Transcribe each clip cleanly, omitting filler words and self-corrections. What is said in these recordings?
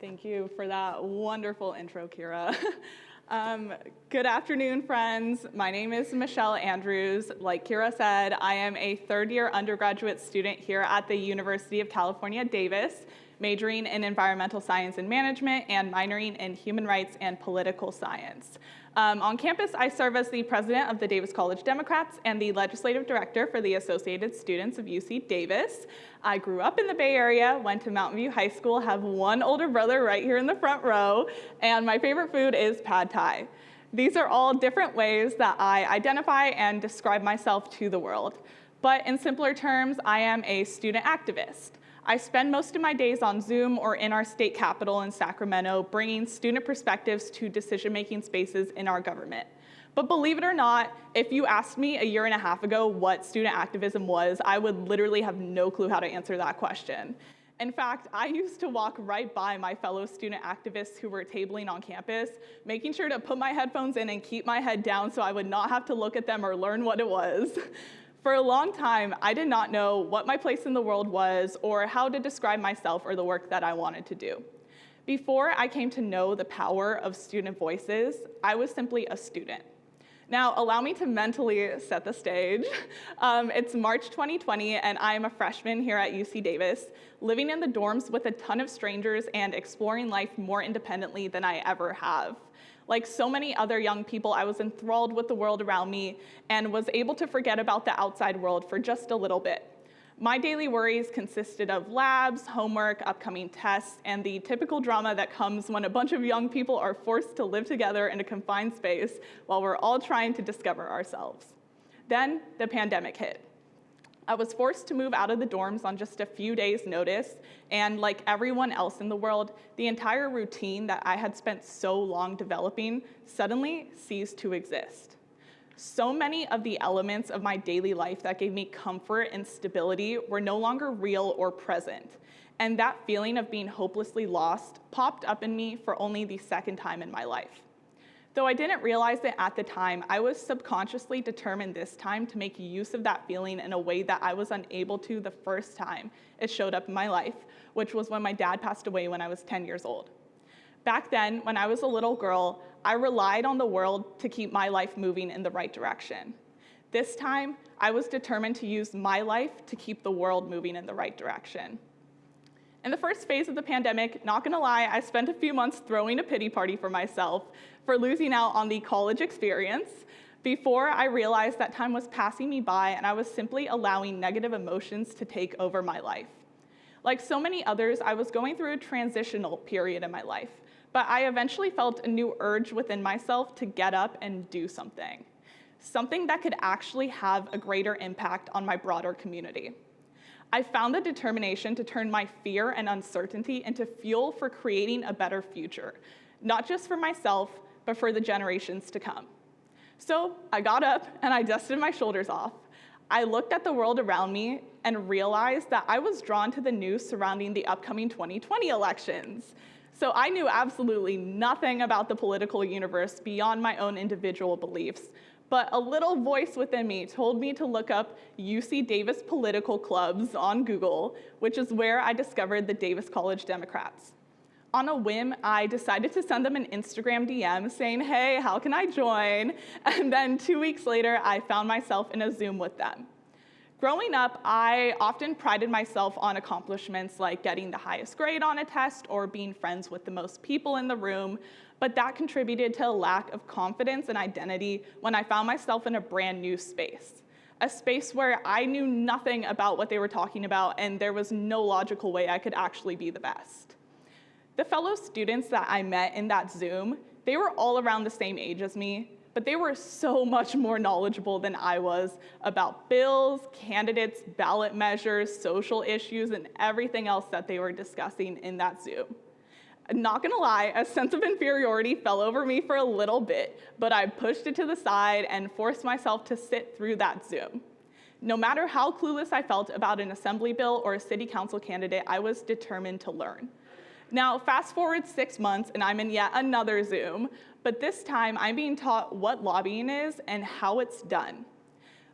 Thank you for that wonderful intro, Kira. Good afternoon, friends. My name is Michelle Andrews. Like Kira said, I am a third-year undergraduate student here at the University of California, Davis, majoring in environmental science and management and minoring in human rights and political science. On campus, I serve as the president of the Davis College Democrats and the legislative director for the Associated Students of UC-Davis. I grew up in the Bay Area, went to Mountain View High School, have one older brother right here in the front row, and my favorite food is pad thai. These are all different ways that I identify and describe myself to the world. But in simpler terms, I am a student activist. I spend most of my days on Zoom or in our state capitol in Sacramento, bringing student perspectives to decision-making spaces in our government. But believe it or not, if you asked me a year and a half ago what student activism was, I would literally have no clue how to answer that question. In fact, I used to walk right by my fellow student activists who were tabling on campus, making sure to put my headphones in and keep my head down so I would not have to look at them or learn what it was. For a long time, I did not know what my place in the world was or how to describe myself or the work that I wanted to do. Before I came to know the power of student voices, I was simply a student. Now, allow me to mentally set the stage. It's March 2020, and I am a freshman here at UC-Davis, living in the dorms with a ton of strangers and exploring life more independently than I ever have. Like so many other young people, I was enthralled with the world around me and was able to forget about the outside world for just a little bit. My daily worries consisted of labs, homework, upcoming tests, and the typical drama that comes when a bunch of young people are forced to live together in a confined space while we're all trying to discover ourselves. Then the pandemic hit. I was forced to move out of the dorms on just a few days' notice, and like everyone else in the world, the entire routine that I had spent so long developing suddenly ceased to exist. So many of the elements of my daily life that gave me comfort and stability were no longer real or present, and that feeling of being hopelessly lost popped up in me for only the second time in my life. Though I didn't realize it at the time, I was subconsciously determined this time to make use of that feeling in a way that I was unable to the first time it showed up in my life, which was when my dad passed away when I was 10 years old. Back then, when I was a little girl, I relied on the world to keep my life moving in the right direction. This time, I was determined to use my life to keep the world moving in the right direction. In the first phase of the pandemic, not gonna lie, I spent a few months throwing a pity party for myself for losing out on the college experience before I realized that time was passing me by and I was simply allowing negative emotions to take over my life. Like so many others, I was going through a transitional period in my life, but I eventually felt a new urge within myself to get up and do something that could actually have a greater impact on my broader community. I found the determination to turn my fear and uncertainty into fuel for creating a better future, not just for myself, but for the generations to come. So I got up and I dusted my shoulders off. I looked at the world around me and realized that I was drawn to the news surrounding the upcoming 2020 elections. So I knew absolutely nothing about the political universe beyond my own individual beliefs, but a little voice within me told me to look up UC-Davis political clubs on Google, which is where I discovered the Davis College Democrats. On a whim, I decided to send them an Instagram DM saying, hey, how can I join? And then 2 weeks later, I found myself in a Zoom with them. Growing up, I often prided myself on accomplishments like getting the highest grade on a test or being friends with the most people in the room, but that contributed to a lack of confidence and identity when I found myself in a brand new space. A space where I knew nothing about what they were talking about and there was no logical way I could actually be the best. The fellow students that I met in that Zoom, they were all around the same age as me, but they were so much more knowledgeable than I was about bills, candidates, ballot measures, social issues, and everything else that they were discussing in that Zoom. Not gonna lie, a sense of inferiority fell over me for a little bit, but I pushed it to the side and forced myself to sit through that Zoom. No matter how clueless I felt about an assembly bill or a city council candidate, I was determined to learn. Now, fast forward 6 months and I'm in yet another Zoom, but this time I'm being taught what lobbying is and how it's done.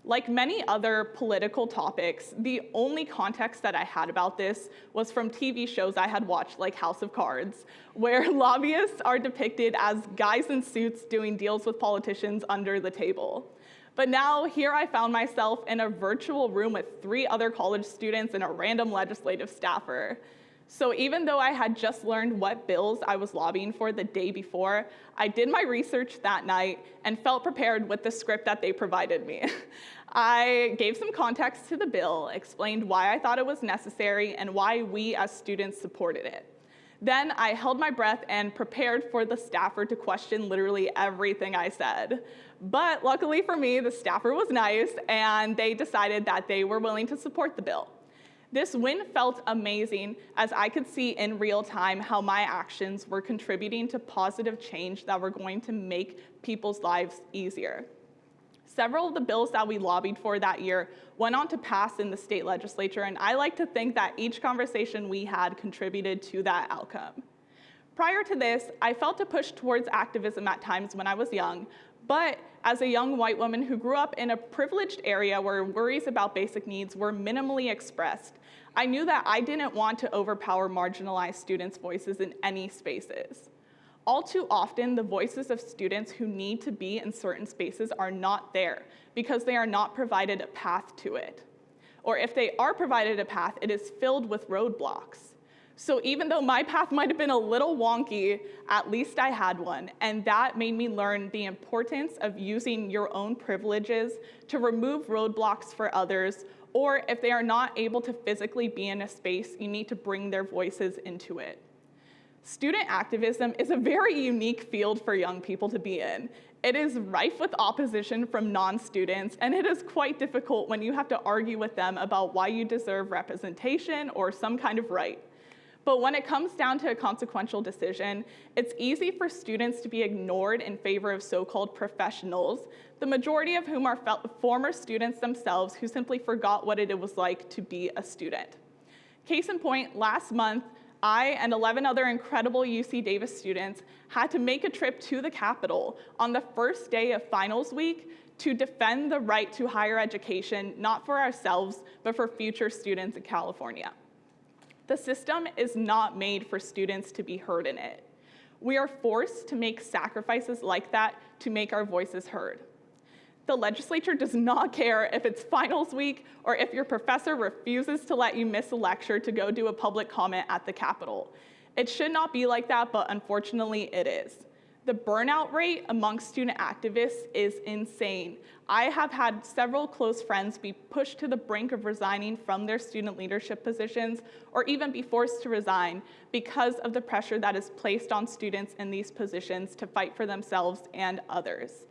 Like many other political topics, the only context that I had about this was from TV shows I had watched, like House of Cards, where lobbyists are depicted as guys in suits doing deals with politicians under the table. But now, here I found myself in a virtual room with 3 other college students and a random legislative staffer. So even though I had just learned what bills I was lobbying for the day before, I did my research that night and felt prepared with the script that they provided me. I gave some context to the bill, explained why I thought it was necessary, and why we as students supported it. Then I held my breath and prepared for the staffer to question literally everything I said. But luckily for me, the staffer was nice, and they decided that they were willing to support the bill. This win felt amazing, as I could see in real time how my actions were contributing to positive change that were going to make people's lives easier. Several of the bills that we lobbied for that year went on to pass in the state legislature, and I like to think that each conversation we had contributed to that outcome. Prior to this, I felt a push towards activism at times when I was young, but as a young white woman who grew up in a privileged area where worries about basic needs were minimally expressed, I knew that I didn't want to overpower marginalized students' voices in any spaces. All too often, the voices of students who need to be in certain spaces are not there because they are not provided a path to it. Or if they are provided a path, it is filled with roadblocks. So even though my path might have been a little wonky, at least I had one, and that made me learn the importance of using your own privileges to remove roadblocks for others, or if they are not able to physically be in a space, you need to bring their voices into it. Student activism is a very unique field for young people to be in. It is rife with opposition from non-students, and it is quite difficult when you have to argue with them about why you deserve representation or some kind of right. But when it comes down to a consequential decision, it's easy for students to be ignored in favor of so-called professionals, the majority of whom are former students themselves who simply forgot what it was like to be a student. Case in point, last month, I and 11 other incredible UC Davis students had to make a trip to the Capitol on the first day of finals week to defend the right to higher education, not for ourselves, but for future students in California. The system is not made for students to be heard in it. We are forced to make sacrifices like that to make our voices heard. The legislature does not care if it's finals week or if your professor refuses to let you miss a lecture to go do a public comment at the Capitol. It should not be like that, but unfortunately it is. The burnout rate amongst student activists is insane. I have had several close friends be pushed to the brink of resigning from their student leadership positions or even be forced to resign because of the pressure that is placed on students in these positions to fight for themselves and others.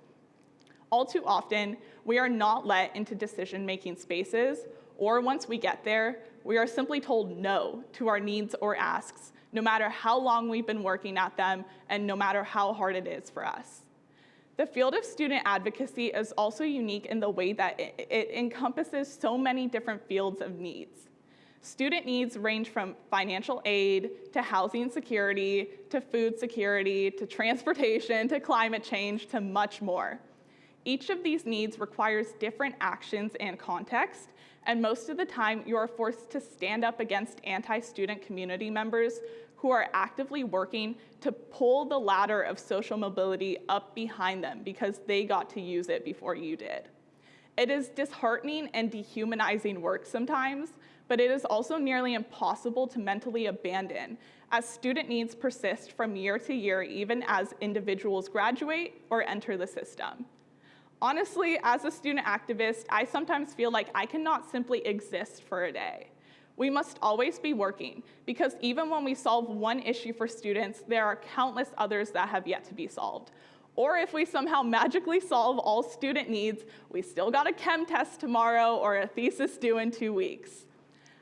All too often, we are not let into decision-making spaces, or once we get there, we are simply told no to our needs or asks, no matter how long we've been working at them and no matter how hard it is for us. The field of student advocacy is also unique in the way that it encompasses so many different fields of needs. Student needs range from financial aid to housing security, to food security, to transportation, to climate change, to much more. Each of these needs requires different actions and context, and most of the time you are forced to stand up against anti-student community members who are actively working to pull the ladder of social mobility up behind them because they got to use it before you did. It is disheartening and dehumanizing work sometimes, but it is also nearly impossible to mentally abandon, as student needs persist from year to year even as individuals graduate or enter the system. Honestly, as a student activist, I sometimes feel like I cannot simply exist for a day. We must always be working, because even when we solve one issue for students, there are countless others that have yet to be solved. Or if we somehow magically solve all student needs, we still got a chem test tomorrow or a thesis due in 2 weeks.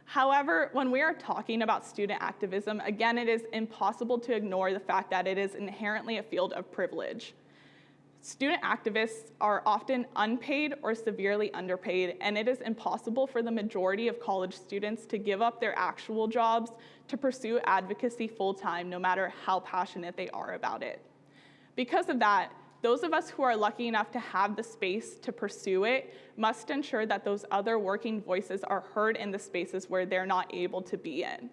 However, when we are talking about student activism, again, it is impossible to ignore the fact that it is inherently a field of privilege. Student activists are often unpaid or severely underpaid, and it is impossible for the majority of college students to give up their actual jobs to pursue advocacy full-time, no matter how passionate they are about it. Because of that, those of us who are lucky enough to have the space to pursue it must ensure that those other working voices are heard in the spaces where they're not able to be in.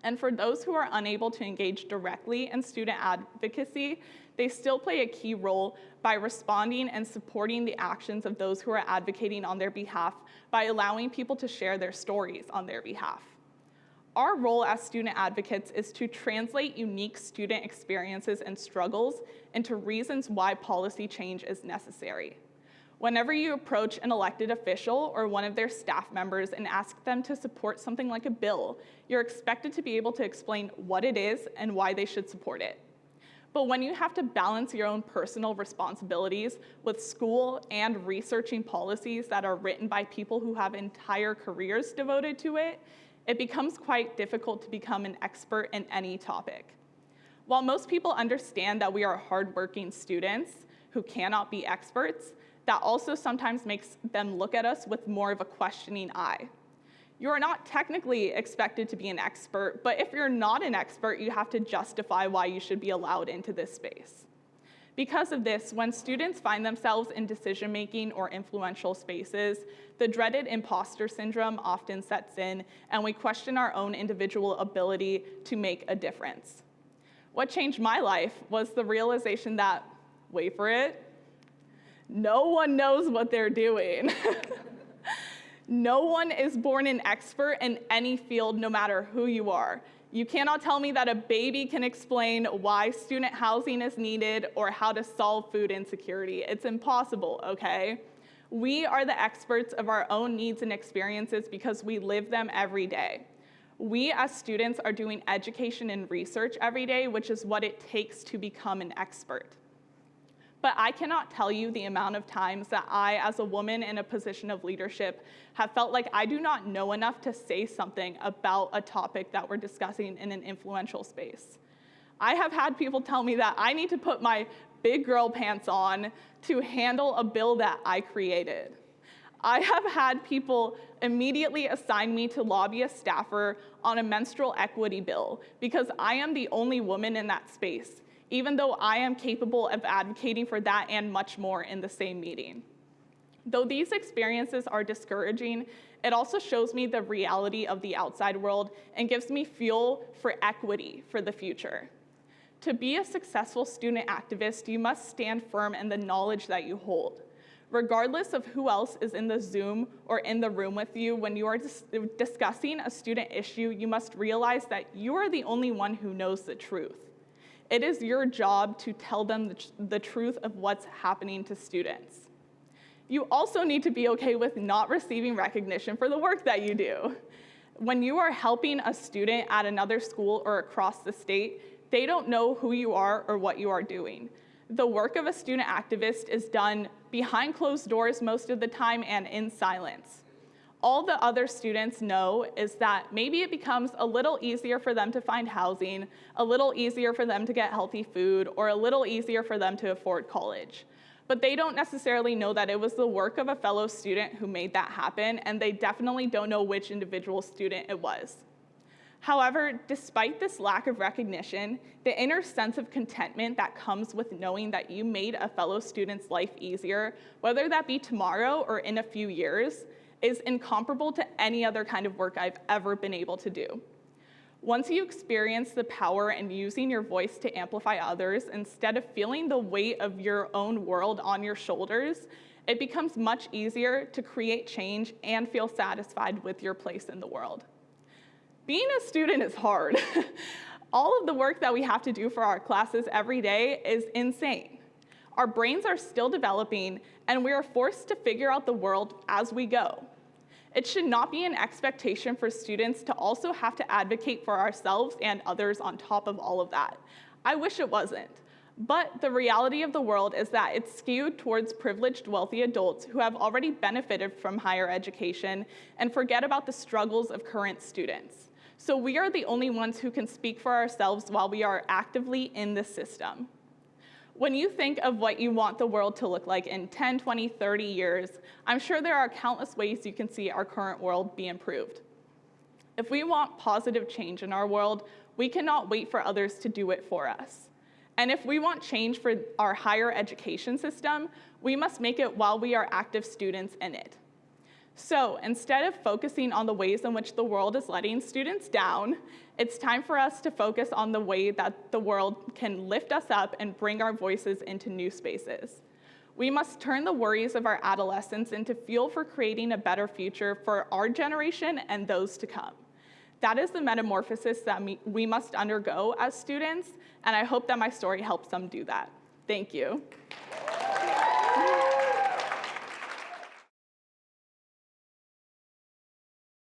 And for those who are unable to engage directly in student advocacy, they still play a key role by responding and supporting the actions of those who are advocating on their behalf by allowing people to share their stories on their behalf. Our role as student advocates is to translate unique student experiences and struggles into reasons why policy change is necessary. Whenever you approach an elected official or one of their staff members and ask them to support something like a bill, you're expected to be able to explain what it is and why they should support it. But when you have to balance your own personal responsibilities with school and researching policies that are written by people who have entire careers devoted to it, it becomes quite difficult to become an expert in any topic. While most people understand that we are hardworking students who cannot be experts, that also sometimes makes them look at us with more of a questioning eye. You are not technically expected to be an expert, but if you're not an expert, you have to justify why you should be allowed into this space. Because of this, when students find themselves in decision-making or influential spaces, the dreaded imposter syndrome often sets in, and we question our own individual ability to make a difference. What changed my life was the realization that, wait for it, no one knows what they're doing. No one is born an expert in any field, no matter who you are. You cannot tell me that a baby can explain why student housing is needed or how to solve food insecurity. It's impossible, okay? We are the experts of our own needs and experiences because we live them every day. We as students are doing education and research every day, which is what it takes to become an expert. But I cannot tell you the amount of times that I, as a woman in a position of leadership, have felt like I do not know enough to say something about a topic that we're discussing in an influential space. I have had people tell me that I need to put my big girl pants on to handle a bill that I created. I have had people immediately assign me to lobby a staffer on a menstrual equity bill because I am the only woman in that space, even though I am capable of advocating for that and much more in the same meeting. Though these experiences are discouraging, it also shows me the reality of the outside world and gives me fuel for equity for the future. To be a successful student activist, you must stand firm in the knowledge that you hold. Regardless of who else is in the Zoom or in the room with you, when you are discussing a student issue, you must realize that you are the only one who knows the truth. It is your job to tell them the truth of what's happening to students. You also need to be okay with not receiving recognition for the work that you do. When you are helping a student at another school or across the state, they don't know who you are or what you are doing. The work of a student activist is done behind closed doors most of the time and in silence. All the other students know is that maybe it becomes a little easier for them to find housing, a little easier for them to get healthy food, or a little easier for them to afford college. But they don't necessarily know that it was the work of a fellow student who made that happen, and they definitely don't know which individual student it was. However, despite this lack of recognition, the inner sense of contentment that comes with knowing that you made a fellow student's life easier, whether that be tomorrow or in a few years, is incomparable to any other kind of work I've ever been able to do. Once you experience the power in using your voice to amplify others instead of feeling the weight of your own world on your shoulders, it becomes much easier to create change and feel satisfied with your place in the world. Being a student is hard. All of the work that we have to do for our classes every day is insane. Our brains are still developing, and we are forced to figure out the world as we go. It should not be an expectation for students to also have to advocate for ourselves and others on top of all of that. I wish it wasn't. But the reality of the world is that it's skewed towards privileged, wealthy adults who have already benefited from higher education and forget about the struggles of current students. So we are the only ones who can speak for ourselves while we are actively in the system. When you think of what you want the world to look like in 10, 20, 30 years, I'm sure there are countless ways you can see our current world be improved. If we want positive change in our world, we cannot wait for others to do it for us. And if we want change for our higher education system, we must make it while we are active students in it. So instead of focusing on the ways in which the world is letting students down, it's time for us to focus on the way that the world can lift us up and bring our voices into new spaces. We must turn the worries of our adolescence into fuel for creating a better future for our generation and those to come. That is the metamorphosis that we must undergo as students, and I hope that my story helps them do that. Thank you.